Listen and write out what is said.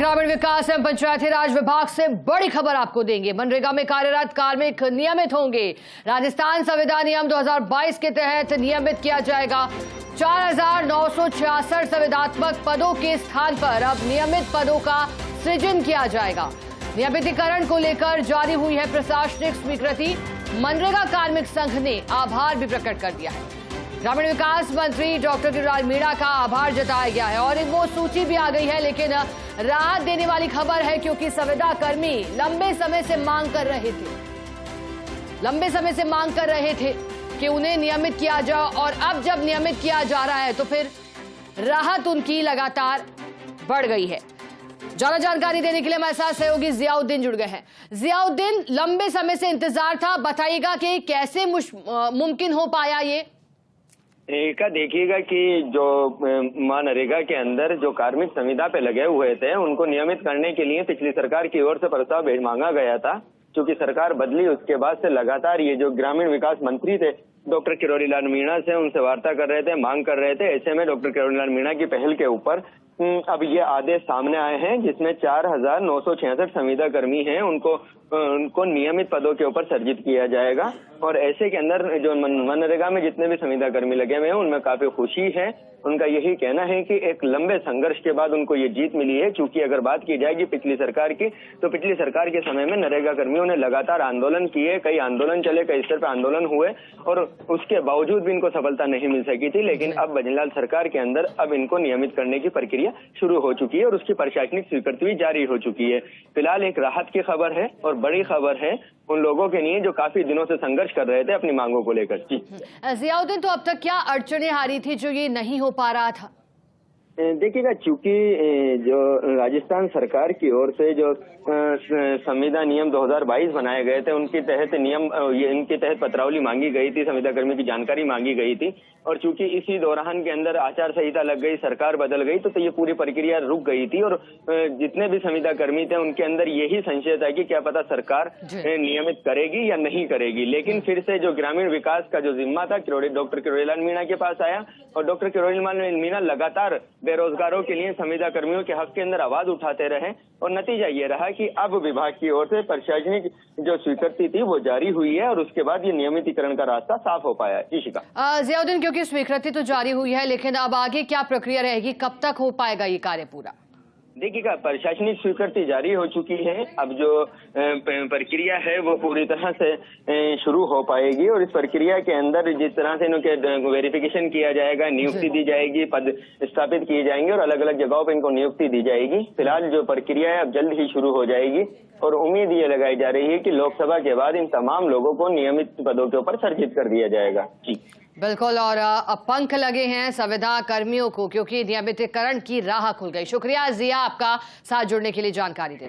ग्रामीण विकास एवं पंचायती राज विभाग से बड़ी खबर आपको देंगे। मनरेगा में कार्यरत कार्मिक नियमित होंगे। राजस्थान संविदा नियम 2022 के तहत नियमित किया जाएगा। 4,966 संविदात्मक पदों के स्थान पर अब नियमित पदों का सृजन किया जाएगा। नियमितीकरण को लेकर जारी हुई है प्रशासनिक स्वीकृति। मनरेगा कार्मिक संघ ने आभार भी प्रकट कर दिया है। ग्रामीण विकास मंत्री डॉक्टर किरोड़ीलाल मीणा का आभार जताया गया है और वो सूची भी आ गई है, लेकिन राहत देने वाली खबर है क्योंकि संविदा कर्मी लंबे समय से मांग कर रहे थे कि उन्हें नियमित किया जाए और अब जब नियमित किया जा रहा है तो फिर राहत उनकी लगातार बढ़ गई है। ज्यादा जानकारी देने के लिए हमारे साथ सहयोगी जियाउद्दीन जुड़ गए हैं। जियाउद्दीन, लंबे समय से इंतजार था, बताइएगा कि कैसे मुमकिन हो पाया ये? देखिएगा कि जो मनरेगा के अंदर जो कार्मिक संविदा पे लगे हुए थे उनको नियमित करने के लिए पिछली सरकार की ओर से प्रस्ताव मांगा गया था। क्योंकि सरकार बदली उसके बाद से लगातार ये जो ग्रामीण विकास मंत्री थे डॉक्टर किरोड़ीलाल मीणा से उनसे वार्ता कर रहे थे, मांग कर रहे थे। ऐसे में डॉक्टर किरोड़ीलाल मीणा की पहल के ऊपर अब ये आदेश सामने आए हैं जिसमें 4,966 संविदा कर्मी हैं उनको नियमित पदों के ऊपर सर्जित किया जाएगा। और ऐसे के अंदर जो मनरेगा में जितने भी संविदा कर्मी लगे हुए हैं उनमें काफी खुशी है। उनका यही कहना है कि एक लंबे संघर्ष के बाद उनको ये जीत मिली है। क्योंकि अगर बात की जाएगी पिछली सरकार की, तो पिछली सरकार के समय में नरेगा कर्मियों ने लगातार आंदोलन किए, कई आंदोलन चले, कई स्तर पर आंदोलन हुए और उसके बावजूद भी इनको सफलता नहीं मिल सकी थी। लेकिन अब बजनलाल सरकार के अंदर अब इनको नियमित करने की प्रक्रिया शुरू हो चुकी है और उसकी प्रशासनिक स्वीकृति भी जारी हो चुकी है। फिलहाल एक राहत की खबर है और बड़ी खबर है उन लोगों के लिए जो काफी दिनों से संघर्ष कर रहे थे अपनी मांगों को लेकर। जियाउद्दीन, तो अब तक क्या अड़चनें आ रही थी जो ये नहीं हो पा रहा था? देखिएगा, चूंकि जो राजस्थान सरकार की ओर से जो संविदा नियम 2022 बनाए गए थे उनके तहत इनके तहत पत्रावली मांगी गई थी, संविदा कर्मी की जानकारी मांगी गई थी। और चूंकि इसी दौरान के अंदर आचार संहिता लग गई, सरकार बदल गई, तो ये पूरी प्रक्रिया रुक गई थी। और जितने भी संविदा कर्मी थे उनके अंदर यही संशय था कि क्या पता सरकार नियमित करेगी या नहीं करेगी। लेकिन फिर से जो ग्रामीण विकास का जो जिम्मा था डॉक्टर किरोड़ीलाल मीणा के पास आया और डॉक्टर किरोड़ीलाल मीणा लगातार बेरोजगारों के लिए संविदा कर्मियों के हक के अंदर आवाज उठाते रहे और नतीजा ये रहा कि अब विभाग की ओर से प्रशासनिक जो स्वीकृति थी वो जारी हुई है और उसके बाद ये नियमितीकरण का रास्ता साफ हो पाया है। इशिका, जियाउद्दीन, क्योंकि स्वीकृति तो जारी हुई है लेकिन अब आगे क्या प्रक्रिया रहेगी, कब तक हो पाएगा ये कार्य पूरा? देखिएगा, प्रशासनिक स्वीकृति जारी हो चुकी है। अब जो प्रक्रिया है वो पूरी तरह से शुरू हो पाएगी और इस प्रक्रिया के अंदर जिस तरह से इनके वेरिफिकेशन किया जाएगा, नियुक्ति दी जाएगी, पद स्थापित किए जाएंगे और अलग अलग जगहों पर इनको नियुक्ति दी जाएगी। फिलहाल जो प्रक्रिया है अब जल्द ही शुरू हो जाएगी और उम्मीद ये लगाई जा रही है कि लोकसभा के बाद इन तमाम लोगों को नियमित पदों के ऊपर सर्जित कर दिया जाएगा। जी बिल्कुल, और अब पंख लगे हैं संविदा कर्मियों को क्योंकि नियमितीकरण की राह खुल गई। शुक्रिया जिया, आपका साथ जुड़ने के लिए, जानकारी देने